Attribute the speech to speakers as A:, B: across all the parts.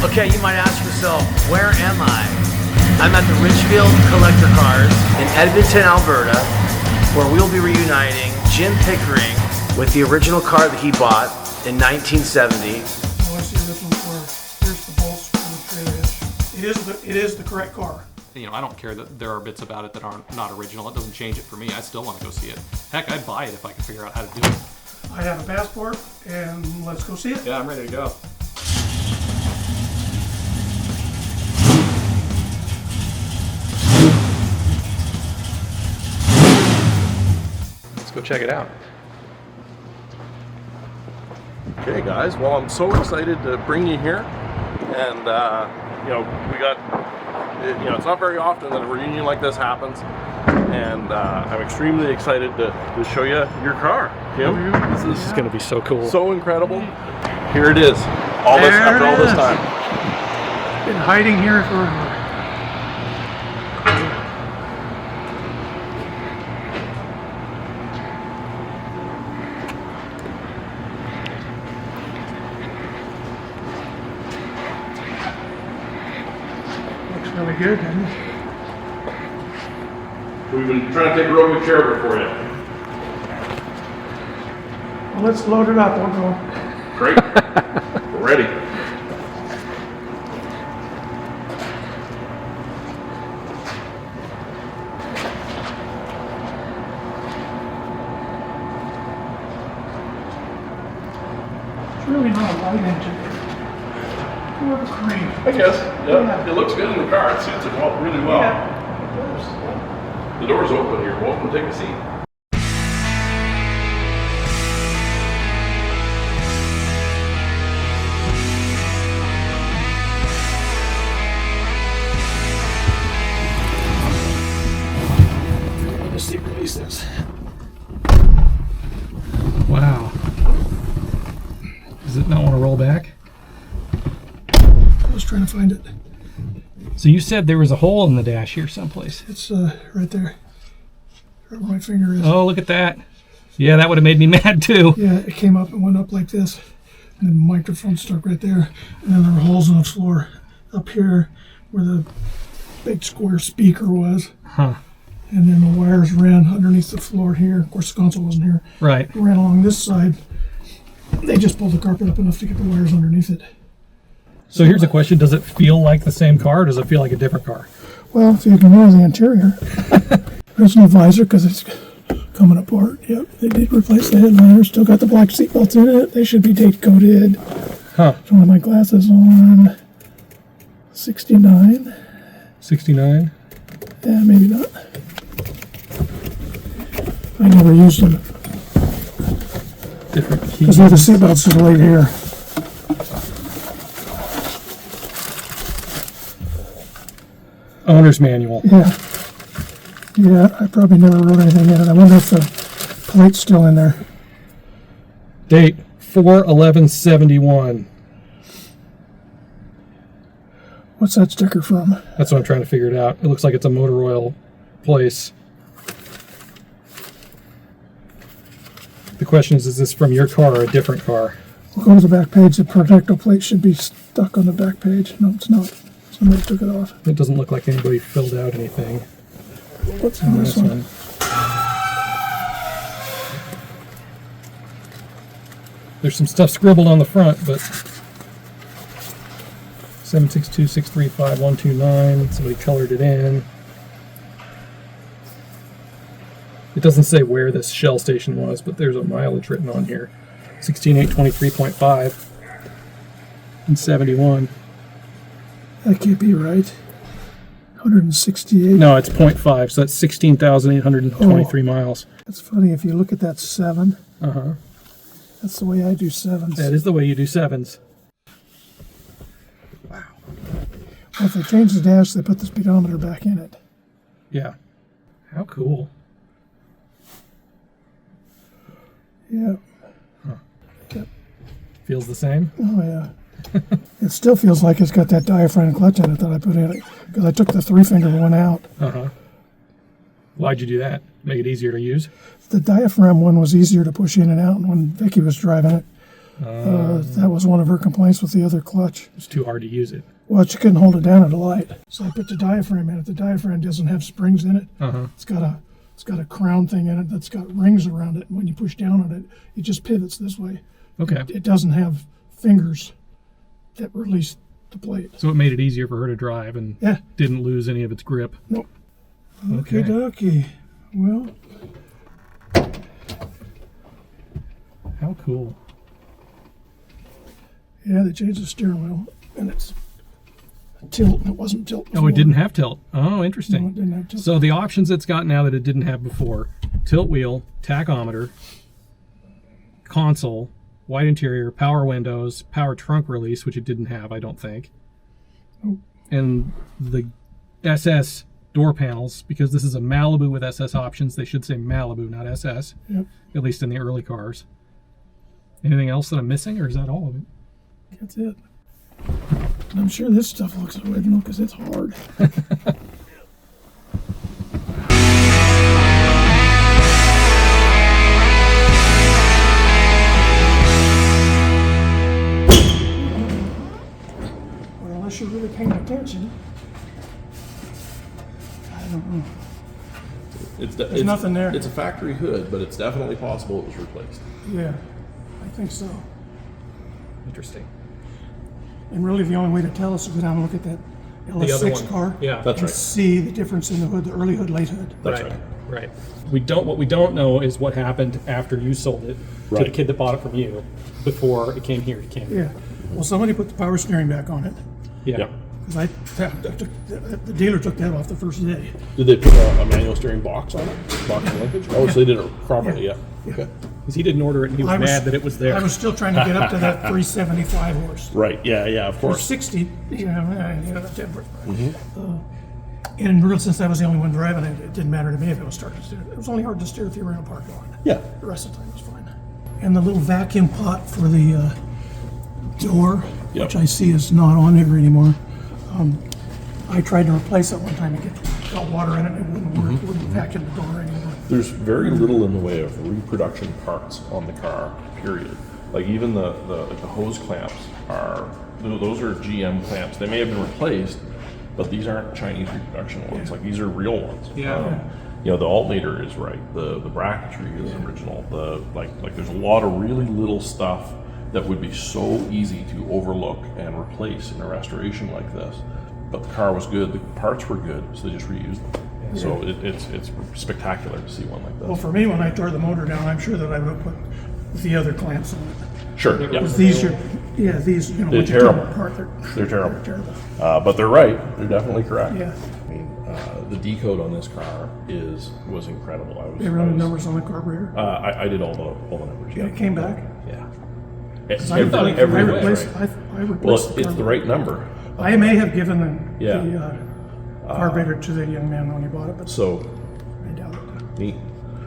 A: Okay, you might ask yourself, where am I? I'm at the Richfield Collector Cars in Edmonton, Alberta, where we'll be reuniting Jim Pickering with the original car that he bought in 1970.
B: Oh, I see this one for, here's the bolts for the trailer hitch. It is the correct car.
C: You know, I don't care that there are bits about it that aren't not original. It doesn't change it for me. I still want to go see it. Heck, I'd buy it if I could figure out how to do it.
B: I have a passport, and let's go see it.
C: Yeah, I'm ready to go. Let's go check it out.
D: Okay guys, well I'm so excited to bring you here, and you know, it's not very often that a reunion like this happens, and I'm extremely excited to show you your car, Kim.
C: This is going to be so cool.
D: So incredible. Here it is. After all this time.
B: Been hiding here forever. Really good, doesn't it?
D: We've been trying to take real good care of it for you.
B: Well, let's load it up. We'll go.
D: Great. We're ready.
B: It's really not a light engine. More of a cream.
D: I guess. Yeah. It looks good in the car. It suits it really well.
B: Yeah.
D: The door's open here. Welcome to take a seat.
B: Let's see, release this.
C: Wow. Does it not want to roll back?
B: I was trying to find it.
C: So you said there was a hole in the dash here someplace.
B: It's right there. Right where my finger is.
C: Oh, look at that. Yeah, that would have made me mad too.
B: Yeah, it came up and went up like this. And then the microphone stuck right there. And then there were holes in the floor up here where the big square speaker was.
C: Huh.
B: And then the wires ran underneath the floor here. Of course, the console wasn't here.
C: Right.
B: It ran along this side. They just pulled the carpet up enough to get the wires underneath it.
C: So here's a question. Does it feel like the same car or does it feel like a different car?
B: Well, if you ignore the interior, there's no visor because it's coming apart. Yep, they did replace the headliner. Still got the black seat belts in it. They should be date coded.
C: Huh.
B: Don't have my glasses on. 69.
C: 69?
B: Yeah, maybe not. I never used them
C: Different keys.
B: because the seat belts are laid here.
C: Owner's manual.
B: Yeah. Yeah, I probably never wrote anything in it. I wonder if the plate's still in there.
C: Date 4/11/71.
B: What's that sticker from?
C: That's what I'm trying to figure it out. It looks like it's a motor oil place. The question is this from your car or a different car?
B: We'll go to the back page. The protector plate should be stuck on the back page. No, it's not. Somebody took it off.
C: It doesn't look like anybody filled out anything.
B: What's on this one?
C: There's some stuff scribbled on the front, but 762635129. Somebody colored it in. It doesn't say where this Shell station was, but there's a mileage written on here. 16823.5 and 71.
B: That can't be right. 168.
C: No, it's 0.5, so that's 16,823 miles.
B: That's funny. If you look at that 7,
C: Uh-huh.
B: that's the way I do 7s.
C: That is the way you do 7s.
B: Wow. Well, if they change the dash, they put the speedometer back in it.
C: Yeah. How cool.
B: Yeah.
C: Huh.
B: Yep.
C: Feels the same?
B: Oh, yeah. It still feels like it's got that diaphragm clutch in it that I put in it because I took the 3-finger one out.
C: Uh-huh. Why'd you do that? Make it easier to use?
B: The diaphragm one was easier to push in and out when Vicky was driving it. That was one of her complaints with the other clutch.
E: It's too hard to use it.
B: Well, she couldn't hold it down at a light. So I put the diaphragm in it. The diaphragm doesn't have springs in it. It's got a crown thing in it that's got rings around it. And when you push down on it, it just pivots this way.
E: Okay.
B: It doesn't have fingers that release the plate.
E: So it made it easier for her to drive and didn't lose any of its grip.
B: Nope. Okay, dokie. Well,
E: how cool.
B: Yeah, they changed the steering wheel, and it's tilt. It wasn't tilt before.
E: Oh, it didn't have tilt. Oh, interesting.
B: No, it didn't have tilt.
E: So the options it's got now that it didn't have before: tilt wheel, tachometer, console, white interior, power windows, power trunk release, which it didn't have, I don't think.
B: Oh.
E: And the SS door panels, because this is a Malibu with SS options, they should say Malibu, not SS.
B: Yep.
E: At least in the early cars. Anything else that I'm missing, or is that all of it?
B: That's it. And I'm sure this stuff looks original because it's hard. Well, unless you're really paying attention, I don't know. There's nothing there.
D: It's a factory hood, but it's definitely possible it was replaced.
B: Yeah, I think so.
E: Interesting.
B: And really the only way to tell is to go down and look at that
E: The other
B: LS6
E: one.
B: car.
E: Yeah.
D: That's
B: and
D: right.
B: see the difference in the hood, the early hood, late hood.
D: That's
E: right.
D: right.
E: Right. What we don't know is what happened after you sold it to the
D: Right.
E: kid that bought it from you before it came here to Canada.
B: Yeah. Well, somebody put the power steering back on it.
E: Yeah.
D: Yep.
B: Because the dealer took that off the first day.
D: Did they put a manual steering box on it? Box and linkage? Oh, so they did it properly, yeah. Okay.
E: Because he didn't order it and he was mad that it was there.
B: I was still trying to get up to that 375 horse.
D: Right, yeah, of
B: Or
D: course.
B: 60, that's different. And really, since I was the only one driving it, it didn't matter to me if it was starting to steer. It was only hard to steer if you were in a parking lot.
D: Yeah.
B: The rest of the time was fine. And the little vacuum pot for the door,
D: Yep.
B: which I see is not on here anymore. I tried to replace it one time and got water in it. It wouldn't work. It wouldn't vacuum the door anymore.
D: There's very little in the way of reproduction parts on the car, period. Like even the hose clamps those are GM clamps. They may have been replaced, but these aren't Chinese reproduction ones. Like these are real ones.
E: Yeah.
D: The alternator is right. The bracketry is original. Like there's a lot of really little stuff that would be so easy to overlook and replace in a restoration like this. But the car was good, the parts were good, so they just reused them. Yeah. So it's spectacular to see one like this.
B: Well, for me, when I tore the motor down, I'm sure that I would have put the other clamps on it.
D: Sure, yeah.
B: Because these are, these,
D: They're
B: when you
D: terrible.
B: tear them apart,
D: They're terrible.
B: They're terrible.
D: But they're right. They're definitely correct.
B: Yeah.
D: I mean, the decode on this car was incredible.
B: They run the numbers on the carburetor.
D: I did all the numbers.
B: Yeah, it came back.
D: Yeah.
B: I replaced
D: Well,
B: the
D: it's the right number.
B: I may have given the
D: Yeah.
B: carburetor to the young man when he bought it, but
D: So
B: I doubt it.
D: neat.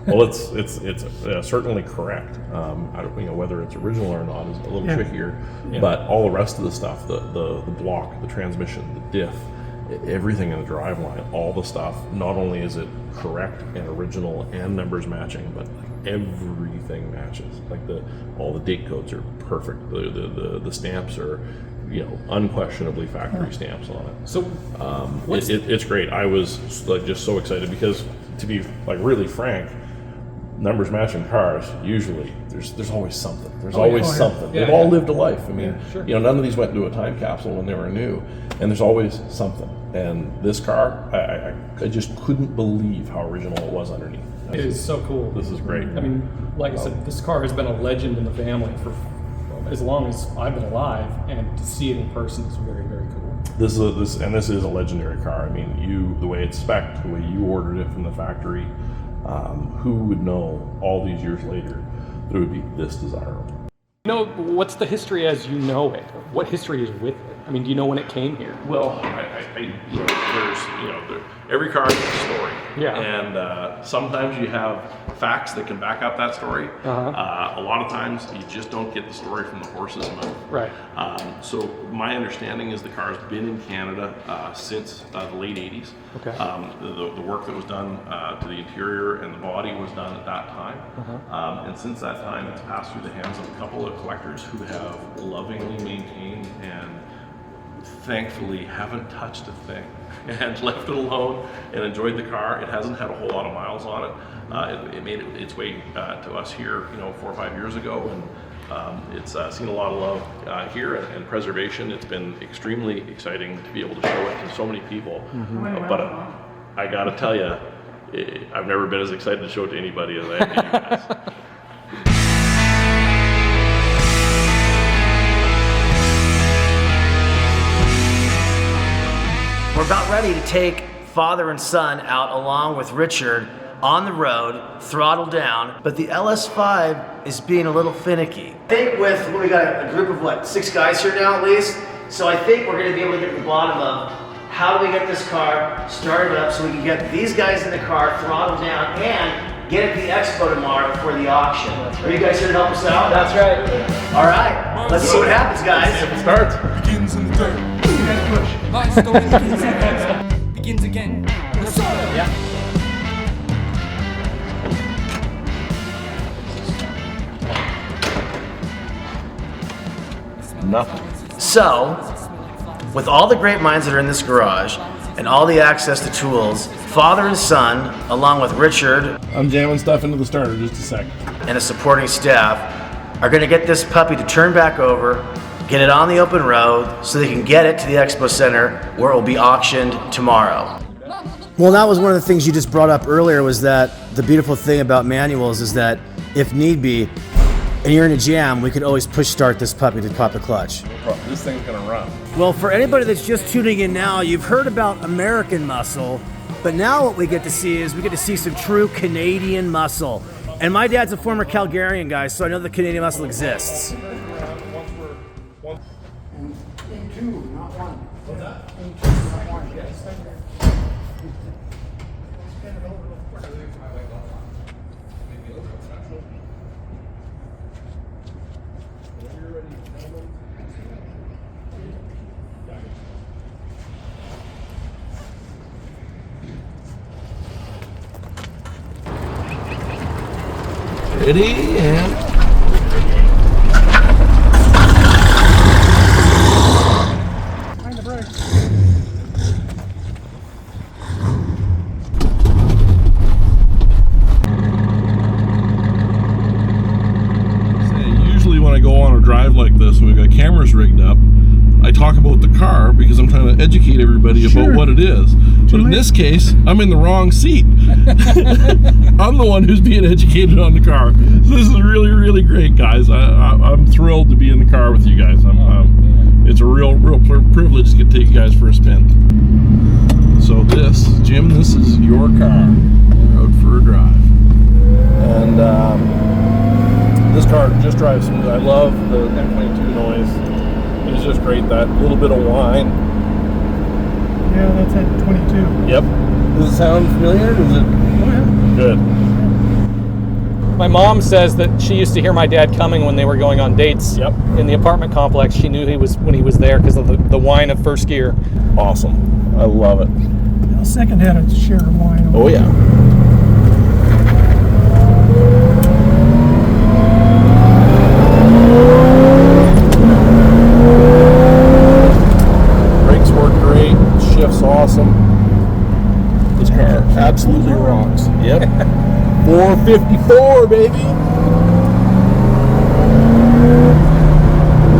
D: Well, it's certainly correct. I don't, whether it's original or not is a little trickier. Yeah. But all the rest of the stuff, the block, the transmission, the diff, everything in the driveline, all the stuff. Not only is it correct and original and numbers matching, but everything matches. Like all the date codes are perfect. The stamps are, unquestionably factory stamps on it.
E: So
D: it's great. I was just so excited because, to be really frank, numbers matching cars, usually there's always something. There's always something.
E: Yeah,
D: They've all lived a life. I mean,
E: sure.
D: None of these went into a time capsule when they were new, and there's always something. And this car, I just couldn't believe how original it was underneath.
E: It is so cool.
D: This is great.
E: I mean, like I said, this car has been a legend in the family for as long as I've been alive, and to see it in person is very, very cool.
D: This is a legendary car. I mean, the way it's spec'd, the way you ordered it from the factory, who would know all these years later that it would be this desirable?
E: What's the history as you know it? What history is with it? I mean, do you know when it came here?
D: Well, every car has a story.
E: Yeah.
D: And sometimes you have facts that can back up that story. A lot of times you just don't get the story from the horse's mouth.
E: Right.
D: So my understanding is the car's been in Canada since the late 80s.
E: Okay.
D: The work that was done to the interior and the body was done at that time. And since that time, it's passed through the hands of a couple of collectors who have lovingly maintained and thankfully haven't touched a thing and left it alone and enjoyed the car. It hasn't had a whole lot of miles on it. It made its way to us here, 4 or 5 years ago, and it's seen a lot of love here and preservation. It's been extremely exciting to be able to show it to so many people. But I gotta tell you, I've never been as excited to show it to anybody as I am to you guys.
A: We're about ready to take father and son out along with Richard on the road, throttle down, but the LS5 is being a little finicky. I think we got a group of 6 guys here now at least, so I think we're gonna be able to get to the bottom of how do we get this car started up so we can get these guys in the car, throttle down, and get it to the expo tomorrow for the auction. Are you guys here to help us out?
E: That's right.
A: All right, let's see what happens, guys.
D: It starts.
F: Begins in the dirt. My story begins again.
E: Yeah.
D: Nothing.
A: So, with all the great minds that are in this garage and all the access to tools, father and son, along with Richard
D: I'm jamming stuff into the starter just a second.
A: and a supporting staff, are going to get this puppy to turn back over, get it on the open road so they can get it to the expo center where it will be auctioned tomorrow. Well, that was one of the things you just brought up earlier, was that the beautiful thing about manuals is that if need be, and you're in a jam, we could always push start this puppy to pop the clutch.
D: This thing's gonna run.
A: Well, for anybody that's just tuning in now, you've heard about American muscle, but now what we get to see is we get to see some true Canadian muscle. And my dad's a former Calgarian guy, so I know the Canadian muscle exists.
D: Ready and
B: Find the brake.
D: usually when I go on a drive like this and we've got cameras rigged up, I talk about the car because I'm trying to educate everybody about what it is. But in this case, I'm in the wrong seat. I'm the one who's being educated on the car. So this is really, really great, guys. I'm thrilled to be in the car with you guys. It's a real privilege to get to take you guys for a spin. So Jim, this is your car. We're out for a drive. And this car just drives smooth. I love the M22 noise. It's just great, that little bit of whine.
B: Yeah, that's at 22.
D: Yep. Does it sound familiar? Does it?
B: Oh, yeah.
D: Good.
E: My mom says that she used to hear my dad coming when they were going on dates in the apartment complex. She knew when he was there because of the whine of first gear.
D: Awesome. I love it.
B: Now, second had its share of wine.
D: Oh yeah. Brakes work great. Shift's awesome. This car absolutely rocks. Yep. 454, baby.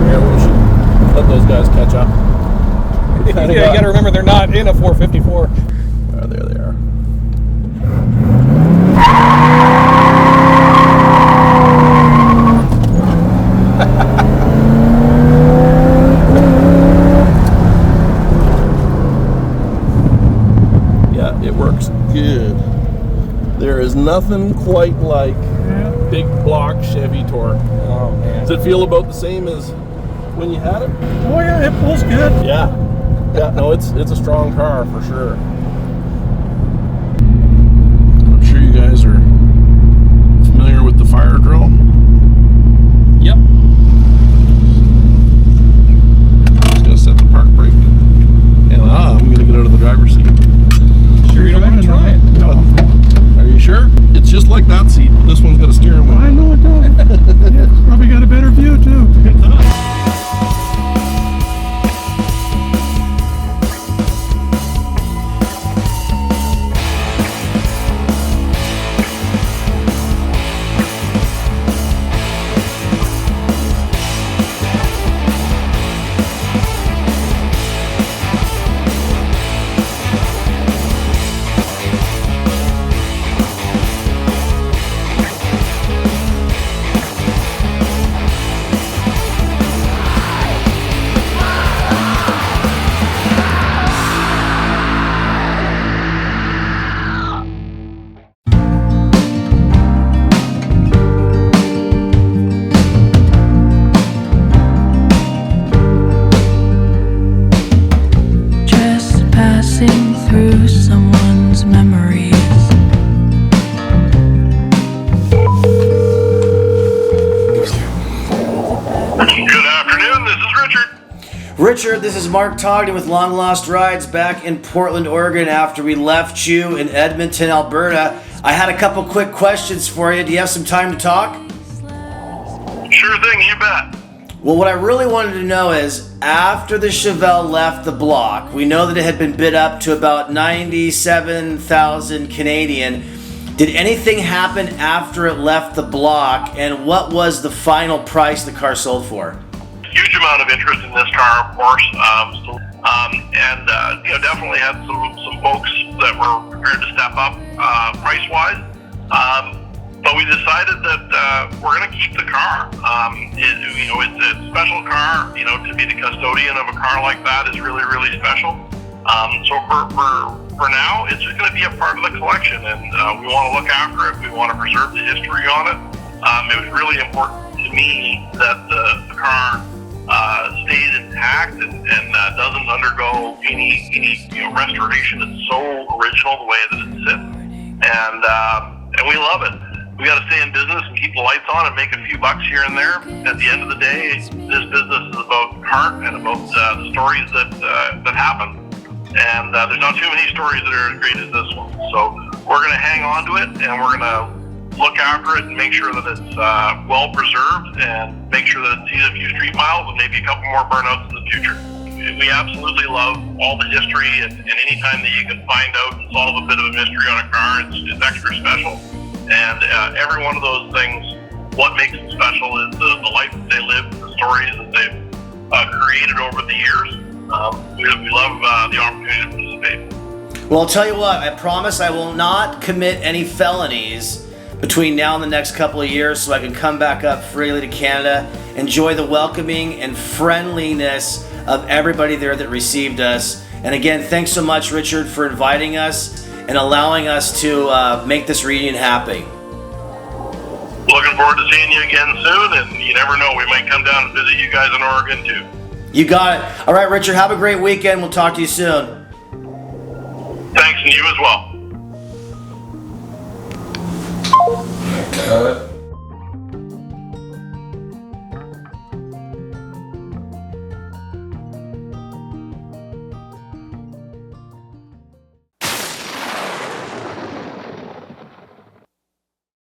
D: Yeah, we should let those guys catch up.
E: Yeah, you got to remember they're not in a 454.
D: There they are. Yeah, it works good. There is nothing quite like big block Chevy torque.
E: Oh man.
D: Does it feel about the same as when you had it?
B: Oh yeah, it pulls good.
D: Yeah. Yeah, no, it's a strong car for sure. I'm sure you guys are familiar with the fire drill.
C: Yep.
D: Just gonna set the park brake. And I'm gonna get out of the driver's seat.
C: Sure you don't want to try it?
B: No.
D: Are you sure? It's just like that seat. This one's got a steering wheel.
B: I know it does. Yeah, it's probably got a better view too.
G: Just passing through someone's memories.
H: Good afternoon, this is Richard.
A: Richard, this is Mark Togni with Long Lost Rides back in Portland, Oregon after we left you in Edmonton, Alberta. I had a couple quick questions for you. Do you have some time to talk?
H: Sure thing, you bet.
A: Well, what I really wanted to know is, after the Chevelle left the block, we know that it had been bid up to about 97,000 Canadian. Did anything happen after it left the block, and what was the final price the car sold for?
H: Huge amount of interest in this car, of course, definitely had some folks that were prepared to step up price-wise. But we decided that we're going to keep the car. It's a special car. To be the custodian of a car like that is really, really special. So for now, it's just going to be a part of the collection, and we want to look after it. We want to preserve the history on it. It was really important to me that the car stays intact and doesn't undergo any restoration. It's so original the way that it sits, and we love it. We got to stay in business and keep the lights on and make a few bucks here and there. At the end of the day, this business is about heart and about the stories that happen. And there's not too many stories that are as great as this one. So we're going to hang on to it, and we're going to look after it and make sure that it's well preserved, and make sure that it sees a few street miles and maybe a couple more burnouts in the future. We absolutely love all the history, and any time that you can find out and solve a bit of a mystery on a car, it's extra special. And every one of those things, what makes them special is the life that they live, the stories that they've created over the years. We love the opportunity to participate.
A: Well, I'll tell you what, I promise I will not commit any felonies between now and the next couple of years, so I can come back up freely to Canada, enjoy the welcoming and friendliness of everybody there that received us. And again, thanks so much, Richard, for inviting us and allowing us to make this reunion happen.
H: Looking forward to seeing you again soon, and you never know, we might come down and visit you guys in Oregon too.
A: You got it. All right, Richard, have a great weekend. We'll talk to you soon.
H: Thanks, and you as well.